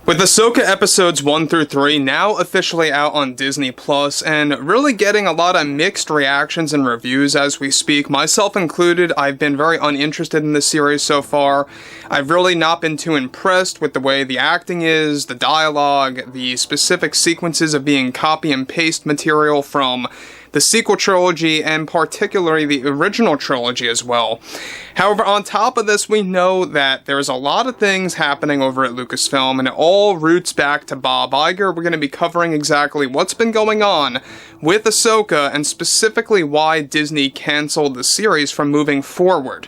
With AHSOKA episodes 1 through 3 now officially out on Disney Plus and really getting a lot of mixed reactions and reviews as we speak, myself included, I've been very uninterested in this series so far. I've really not been too impressed with the way the acting is, the dialogue, the specific sequences of being copy and paste material from the sequel trilogy, and particularly the original trilogy as well. However, on top of this, we know that there's a lot of things happening over at Lucasfilm, and it all roots back to Bob Iger. We're going to be covering exactly what's been going on with AHSOKA, and specifically why Disney canceled the series from moving forward.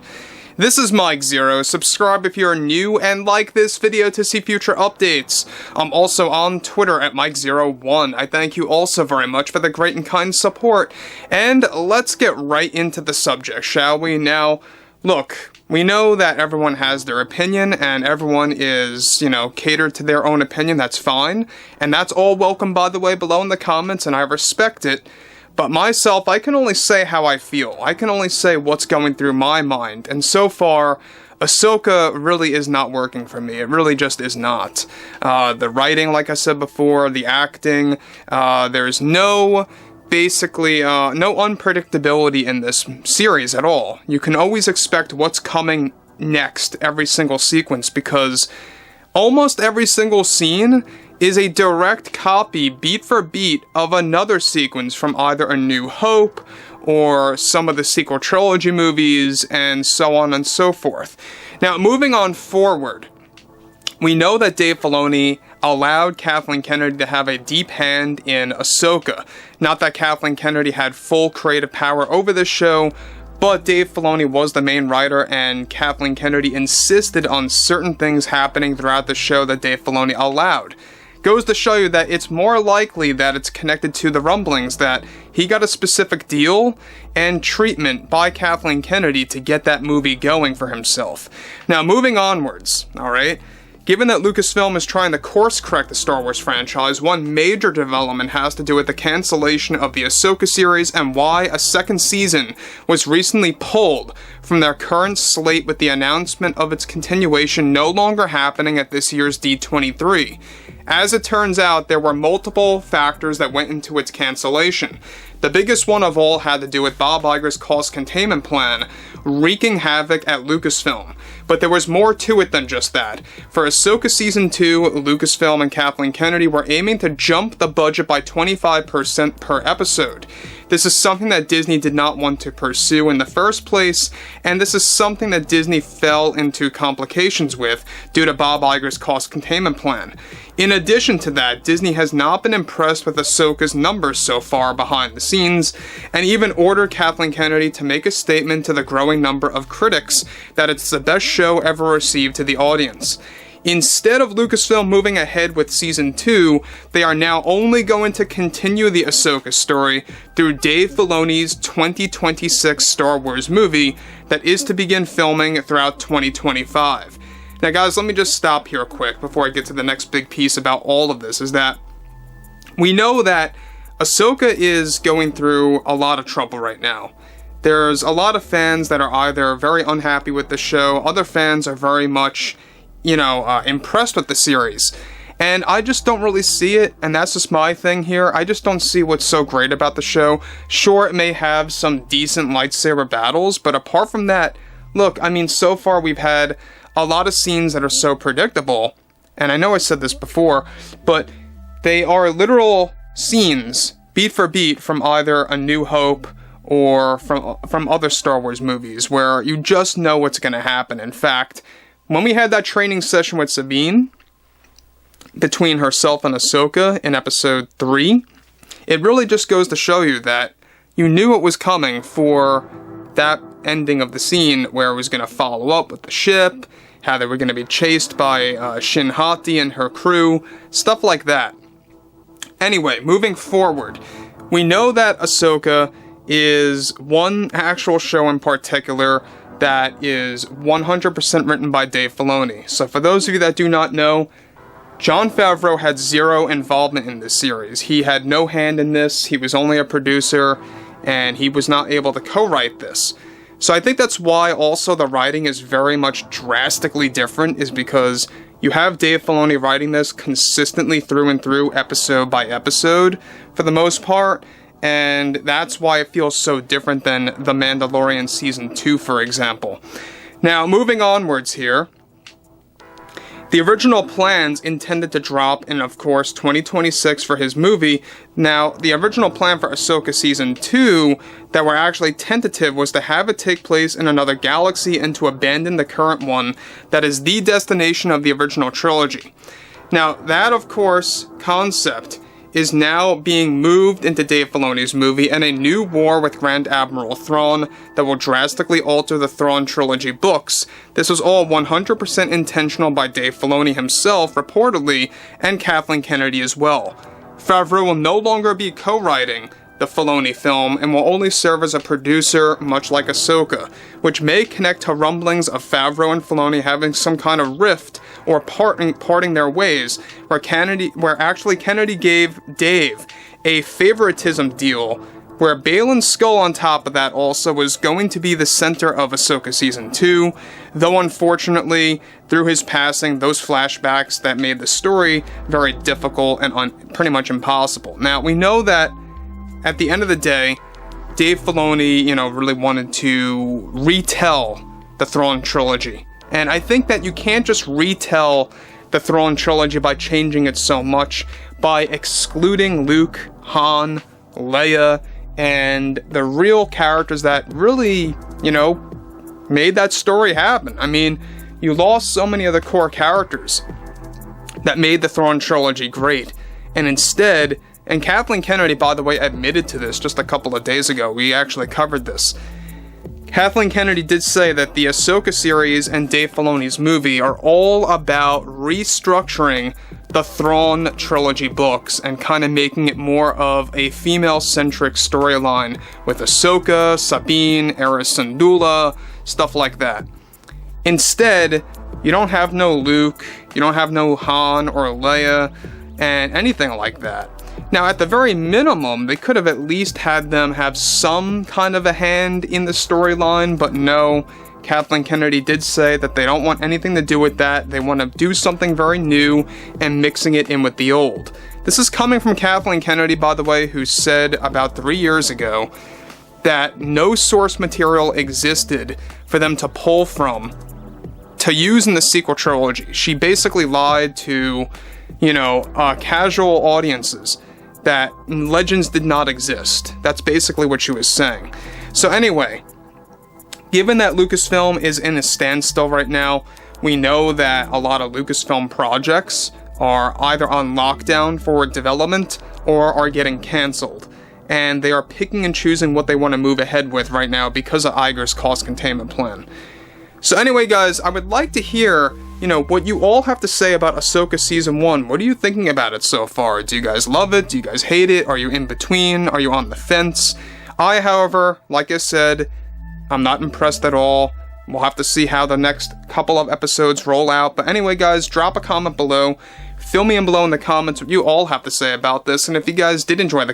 This is Mike Zero. Subscribe if you're new and like this video to see future updates. I'm also on Twitter at Mike01. I thank you also very much for the great and kind support. And let's get right into the subject, shall we? Now, look, we know that everyone has their opinion and everyone is, catered to their own opinion. That's fine. And that's all welcome, by the way, below in the comments, and I respect it. But myself, I can only say how I feel. I can only say what's going through my mind. And so far, AHSOKA really is not working for me. It really just is not. The writing, like I said before, the acting, there's no unpredictability in this series at all. You can always expect what's coming next every single sequence, because almost every single scene is a direct copy, beat for beat, of another sequence from either A New Hope or some of the sequel trilogy movies, and so on and so forth. Now, moving on forward, we know that Dave Filoni allowed Kathleen Kennedy to have a deep hand in AHSOKA. Not that Kathleen Kennedy had full creative power over this show, but Dave Filoni was the main writer, and Kathleen Kennedy insisted on certain things happening throughout the show that Dave Filoni allowed. Goes to show you that it's more likely that it's connected to the rumblings that he got a specific deal and treatment by Kathleen Kennedy to get that movie going for himself. Now, moving onwards, alright? Given that Lucasfilm is trying to course-correct the Star Wars franchise, one major development has to do with the cancellation of the AHSOKA series and why a second season was recently pulled from their current slate, with the announcement of its continuation no longer happening at this year's D23. As it turns out, there were multiple factors that went into its cancellation. The biggest one of all had to do with Bob Iger's cost containment plan wreaking havoc at Lucasfilm. But there was more to it than just that. For AHSOKA Season 2, Lucasfilm and Kathleen Kennedy were aiming to jump the budget by 25% per episode. This is something that Disney did not want to pursue in the first place, and this is something that Disney fell into complications with due to Bob Iger's cost containment plan. In addition to that, Disney has not been impressed with AHSOKA's numbers so far behind the scenes, and even ordered Kathleen Kennedy to make a statement to the growing number of critics that it's the best show ever received to the audience. Instead of Lucasfilm moving ahead with Season 2, they are now only going to continue the AHSOKA story through Dave Filoni's 2026 Star Wars movie that is to begin filming throughout 2025. Now guys, let me just stop here quick before I get to the next big piece about all of this, is that we know that AHSOKA is going through a lot of trouble right now. There's a lot of fans that are either very unhappy with the show, other fans are very much impressed with the series. And I just don't really see it, and that's just my thing here. I just don't see what's so great about the show. Sure, it may have some decent lightsaber battles, but apart from that, look, I mean, so far we've had a lot of scenes that are so predictable, and I know I said this before, but they are literal scenes, beat for beat, from either A New Hope or from other Star Wars movies, where you just know what's going to happen. In fact, when we had that training session with Sabine, between herself and AHSOKA in episode 3, it really just goes to show you that you knew it was coming for that ending of the scene where it was going to follow up with the ship, how they were going to be chased by Shin Hati and her crew, stuff like that. Anyway, moving forward, we know that AHSOKA is one actual show in particular that is 100% written by Dave Filoni. So for those of you that do not know, Jon Favreau had zero involvement in this series. He had no hand in this, he was only a producer, and he was not able to co-write this. So I think that's why also the writing is very much drastically different, is because You have Dave Filoni writing this consistently through and through, episode by episode, for the most part, and that's why it feels so different than The Mandalorian Season 2, for example. Now, moving onwards here, the original plans intended to drop in, of course, 2026 for his movie. Now, the original plan for Ahsoka Season 2 that were actually tentative was to have it take place in another galaxy and to abandon the current one that is the destination of the original trilogy. Now, that, of course, concept is now being moved into Dave Filoni's movie, and a new war with Grand Admiral Thrawn that will drastically alter the Thrawn trilogy books. This was all 100% intentional by Dave Filoni himself, reportedly, and Kathleen Kennedy as well. Favreau will no longer be co-writing the Filoni film and will only serve as a producer, much like Ahsoka, which may connect to rumblings of Favreau and Filoni having some kind of rift or parting their ways, where Kennedy gave Dave a favoritism deal, where Balin's skull on top of that also was going to be the center of Ahsoka Season 2, though unfortunately, through his passing, those flashbacks that made the story very difficult and pretty much impossible. Now, we know that at the end of the day, Dave Filoni, really wanted to retell the Thrawn trilogy. And I think that you can't just retell the Thrawn trilogy by changing it so much, by excluding Luke, Han, Leia, and the real characters that really, made that story happen. I mean, you lost so many of the core characters that made the Thrawn trilogy great. And instead, and Kathleen Kennedy, by the way, admitted to this just a couple of days ago. We actually covered this. Kathleen Kennedy did say that the Ahsoka series and Dave Filoni's movie are all about restructuring the Thrawn trilogy books and kind of making it more of a female-centric storyline with Ahsoka, Sabine, Hera Syndulla, stuff like that. Instead, you don't have no Luke, you don't have no Han or Leia, and anything like that. Now, at the very minimum, they could have at least had them have some kind of a hand in the storyline, but no. Kathleen Kennedy did say that they don't want anything to do with that. They want to do something very new and mixing it in with the old. This is coming from Kathleen Kennedy, by the way, who said about 3 years ago that no source material existed for them to pull from to use in the sequel trilogy. She basically lied to, casual audiences that Legends did not exist. That's basically what she was saying. So anyway, given that Lucasfilm is in a standstill right now, we know that a lot of Lucasfilm projects are either on lockdown for development or are getting cancelled. And they are picking and choosing what they want to move ahead with right now because of Iger's cost containment plan. So anyway, guys, I would like to hear, what you all have to say about Ahsoka Season 1. What are you thinking about it so far? Do you guys love it? Do you guys hate it? Are you in between? Are you on the fence? I, however, like I said, I'm not impressed at all. We'll have to see how the next couple of episodes roll out. But anyway, guys, drop a comment below. Fill me in below in the comments what you all have to say about this. And if you guys did enjoy the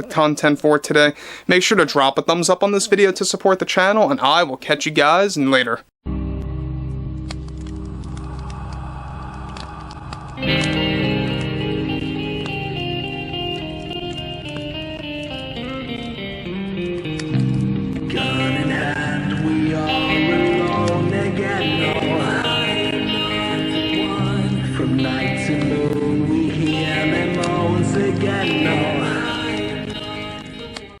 content for today, make sure to drop a thumbs up on this video to support the channel. And I will catch you guys later.